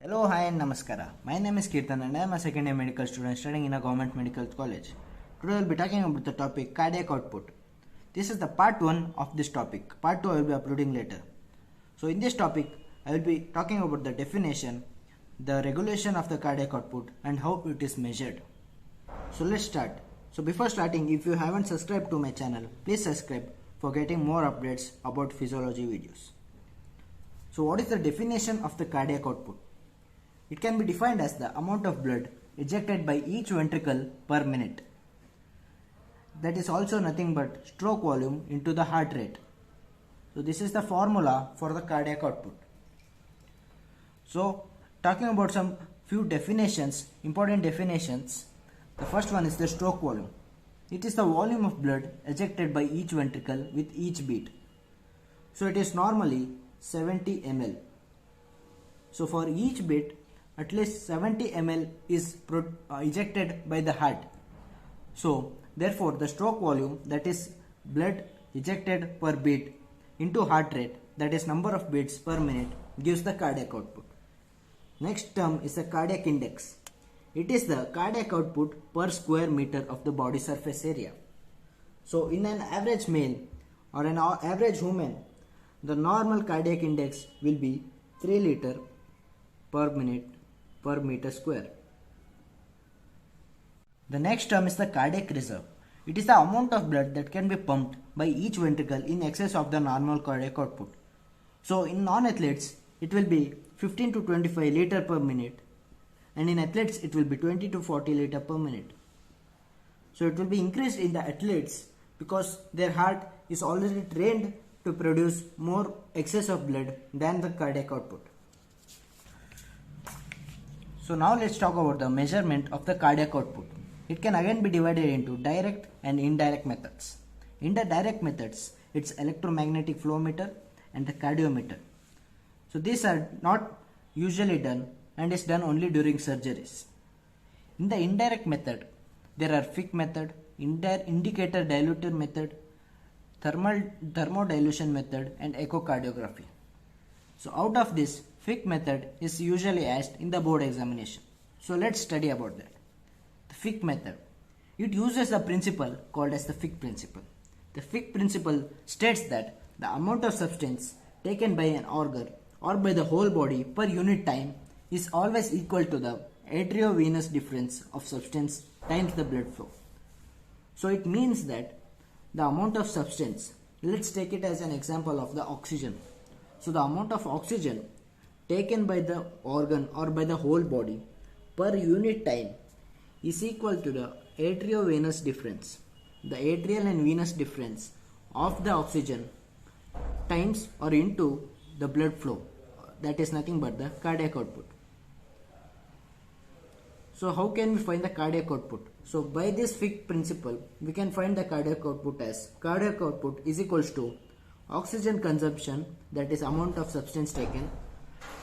Hello, hi and namaskara. My name is Kirtan and I am a second year medical student studying in a government medical college. Today I will be talking about the topic cardiac output. This is the part 1 of this topic. Part 2 I will be uploading later. So in this topic I will be talking about the definition, the regulation of the cardiac output and how it is measured. So let's start. So before starting, if you haven't subscribed to my channel, please subscribe for getting more updates about physiology videos. So what is the definition of the cardiac output? It can be defined as the amount of blood ejected by each ventricle per minute. That is also nothing but stroke volume into the heart rate. So this is the formula for the cardiac output. So talking about some few definitions, important definitions. The first one is the stroke volume. It is the volume of blood ejected by each ventricle with each beat. So it is normally 70 ml. So for each beat, at least 70 ml is ejected by the heart. So therefore the stroke volume, that is blood ejected per beat into heart rate, that is number of beats per minute, gives the cardiac output. Next term is the cardiac index. It is the cardiac output per square meter of the body surface area. So in an average male or an average woman, the normal cardiac index will be 3 liter per minute per meter square. The next term is the cardiac reserve. It is the amount of blood that can be pumped by each ventricle in excess of the normal cardiac output. So in non-athletes, it will be 15 to 25 liter per minute, and in athletes it will be 20 to 40 liter per minute. So it will be increased in the athletes because their heart is already trained to produce more excess of blood than the cardiac output. So now let's talk about the measurement of the cardiac output. It can again be divided into direct and indirect methods. In the direct methods, it's electromagnetic flow meter and the cardiometer. So these are not usually done and is done only during surgeries. In the indirect method, there are Fick method, indicator diluter method, thermodilution method and echocardiography. So out of this, Fick method is usually asked in the board examination. So let's study about that. The Fick method. It uses a principle called as the Fick principle. The Fick principle states that the amount of substance taken by an organ or by the whole body per unit time is always equal to the arteriovenous difference of substance times the blood flow. So it means that the amount of substance, let's take it as an example of the oxygen. So the amount of oxygen taken by the organ or by the whole body per unit time is equal to the arteriovenous difference, the arterial and venous difference of the oxygen times or into the blood flow. That is nothing but the cardiac output. So how can we find the cardiac output? So by this Fick principle, we can find the cardiac output as cardiac output is equals to oxygen consumption, that is amount of substance taken.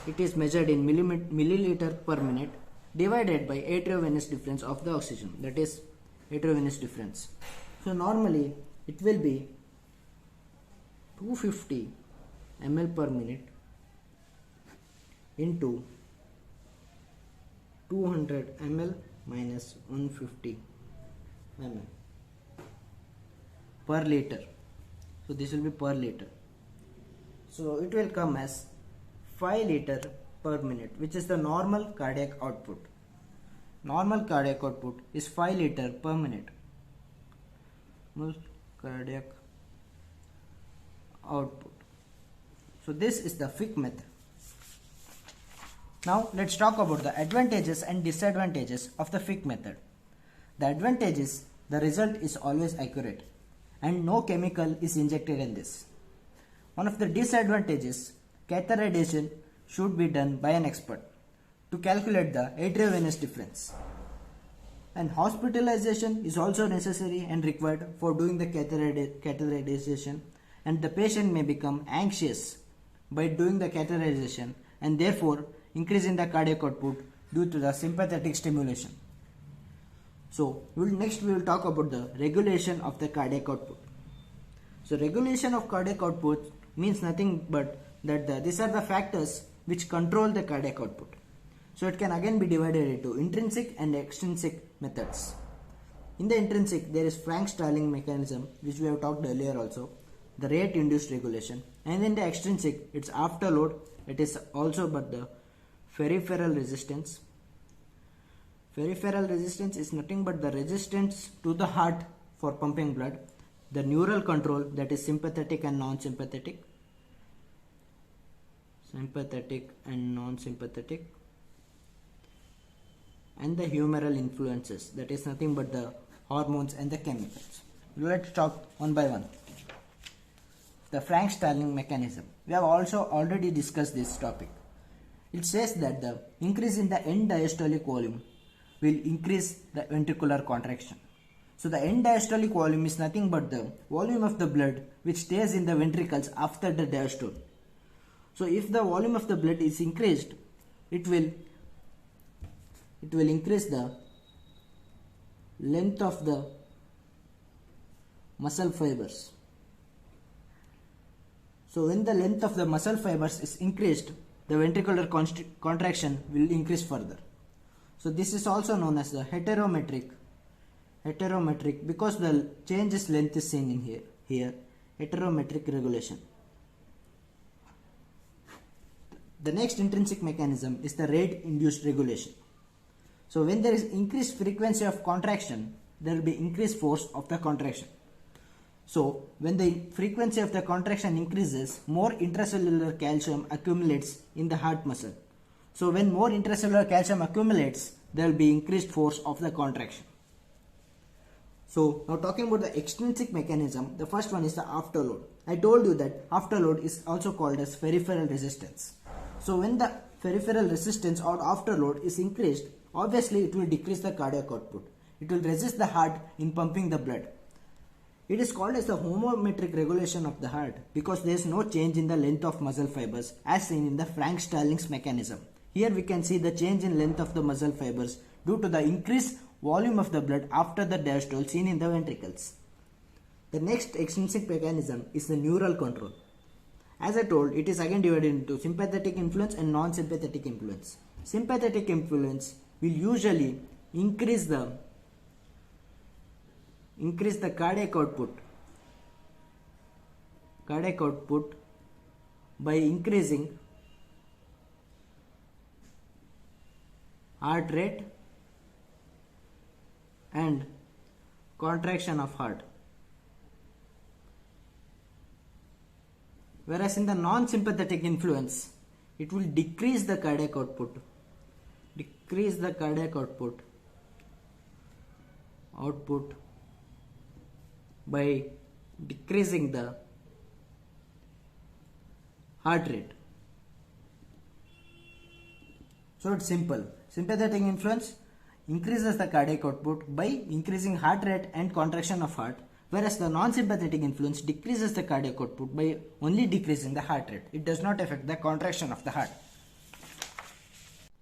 It is measured in milliliter per minute divided by arteriovenous difference of the oxygen, that is arteriovenous difference. So normally it will be 250 ml per minute into 200 ml minus 150 ml per liter. So this will be per liter. So it will come as 5 liter per minute, which is the normal cardiac output. Normal cardiac output is 5 liter per minute. Normal cardiac output. So this is the Fick method. Now let's talk about the advantages and disadvantages of the Fick method. The advantage is the result is always accurate and no chemical is injected in this. One of the disadvantages, catheterization should be done by an expert to calculate the arteriovenous difference. And hospitalization is also necessary and required for doing the catheterization, and the patient may become anxious by doing the catheterization and therefore increasing the cardiac output due to the sympathetic stimulation. So next we will talk about the regulation of the cardiac output. So regulation of cardiac output means nothing but that these are the factors which control the cardiac output. So it can again be divided into intrinsic and extrinsic methods. In the intrinsic, there is Frank-Starling mechanism, which we have talked earlier also, the rate induced regulation, and in the extrinsic, it's afterload. It is also but the peripheral resistance. Peripheral resistance is nothing but the resistance to the heart for pumping blood, the neural control, that is sympathetic and non-sympathetic, sympathetic and non-sympathetic, and the humeral influences, that is nothing but the hormones and the chemicals. Let's talk one by one. The Frank-Starling mechanism. We have also already discussed this topic. It says that the increase in the end diastolic volume will increase the ventricular contraction. So the end diastolic volume is nothing but the volume of the blood which stays in the ventricles after the diastole. So if the volume of the blood is increased, it will increase the length of the muscle fibers. So when the length of the muscle fibers is increased, the ventricular contraction will increase further. So this is also known as the heterometric, because the change in length is seen in here, heterometric regulation. The next intrinsic mechanism is the rate induced regulation. So when there is increased frequency of contraction, there will be increased force of the contraction. So when the frequency of the contraction increases, more intracellular calcium accumulates in the heart muscle. So when more intracellular calcium accumulates, there will be increased force of the contraction. So now talking about the extrinsic mechanism, the first one is the afterload. I told you that afterload is also called as peripheral resistance. So when the peripheral resistance or afterload is increased, obviously it will decrease the cardiac output. It will resist the heart in pumping the blood. It is called as the homeometric regulation of the heart because there is no change in the length of muscle fibers as seen in the Frank-Starling's mechanism. Here we can see the change in length of the muscle fibers due to the increased volume of the blood after the diastole seen in the ventricles. The next extrinsic mechanism is the neural control. As I told, it is again divided into sympathetic influence and non-sympathetic influence. Sympathetic influence will usually increase the cardiac output by increasing heart rate and contraction of heart. Whereas in the non-sympathetic influence, it will decrease the cardiac output by decreasing the heart rate. So it's simple. Sympathetic influence increases the cardiac output by increasing heart rate and contraction of heart, whereas the non-sympathetic influence decreases the cardiac output by only decreasing the heart rate. It does not affect the contraction of the heart.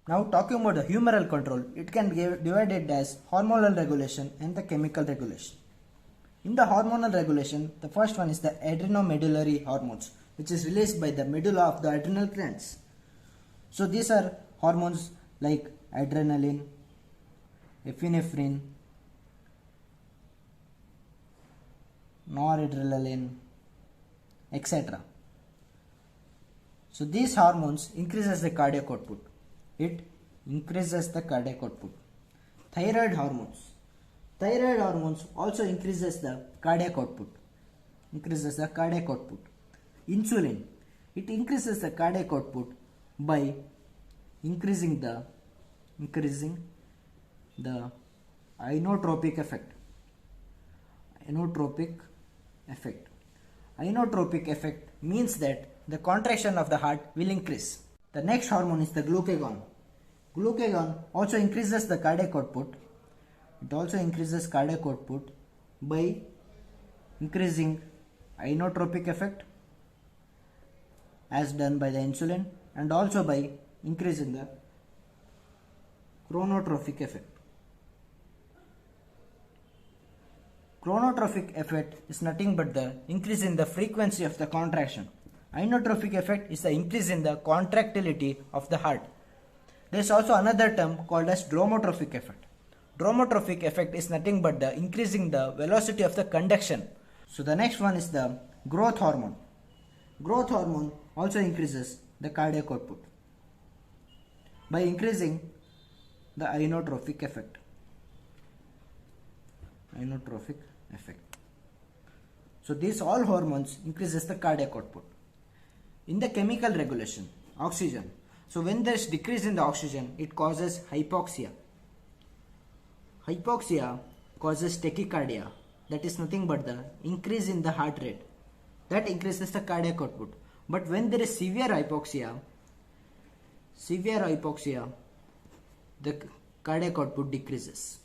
Now talking about the humeral control, it can be divided as hormonal regulation and the chemical regulation. In the hormonal regulation, the first one is the adrenomedullary hormones, which is released by the medulla of the adrenal glands. So these are hormones like adrenaline, epinephrine, noradrenaline, etc. So these hormones increases the cardiac output. It increases the cardiac output. Thyroid hormones also increases the cardiac output. Insulin, it increases the cardiac output by increasing the inotropic effect. Inotropic effect means that the contraction of the heart will increase. The next hormone is the glucagon. Glucagon also increases the cardiac output. It also increases cardiac output by increasing inotropic effect as done by the insulin, and also by increasing the chronotropic effect. Chronotropic effect is nothing but the increase in the frequency of the contraction. Inotropic effect is the increase in the contractility of the heart. There is also another term called as dromotrophic effect. Dromotrophic effect is nothing but the increasing the velocity of the conduction. So the next one is the growth hormone. Growth hormone also increases the cardiac output by increasing the ionotrophic effect. Ionotrophic effect. So these all hormones increases the cardiac output. In the chemical regulation, oxygen. So when there is decrease in the oxygen, it causes hypoxia. Hypoxia causes tachycardia. That is nothing but the increase in the heart rate. That increases the cardiac output. But when there is severe hypoxia, the cardiac output decreases.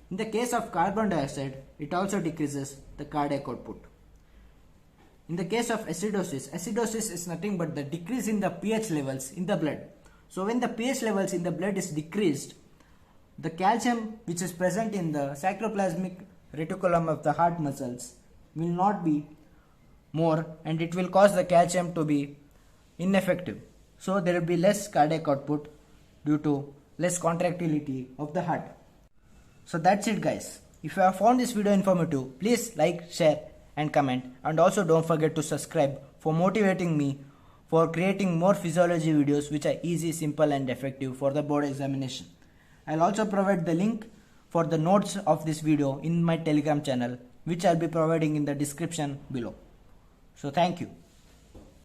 In the case of carbon dioxide, it also decreases the cardiac output. In the case of acidosis, acidosis is nothing but the decrease in the pH levels in the blood. So when the pH levels in the blood is decreased, the calcium which is present in the sarcoplasmic reticulum of the heart muscles will not be more, and it will cause the calcium to be ineffective. So there will be less cardiac output due to less contractility of the heart. So that's it guys. If you have found this video informative, please like, share and comment, and also don't forget to subscribe for motivating me for creating more physiology videos which are easy, simple and effective for the board examination. I'll also provide the link for the notes of this video in my Telegram channel, which I'll be providing in the description below. So thank you.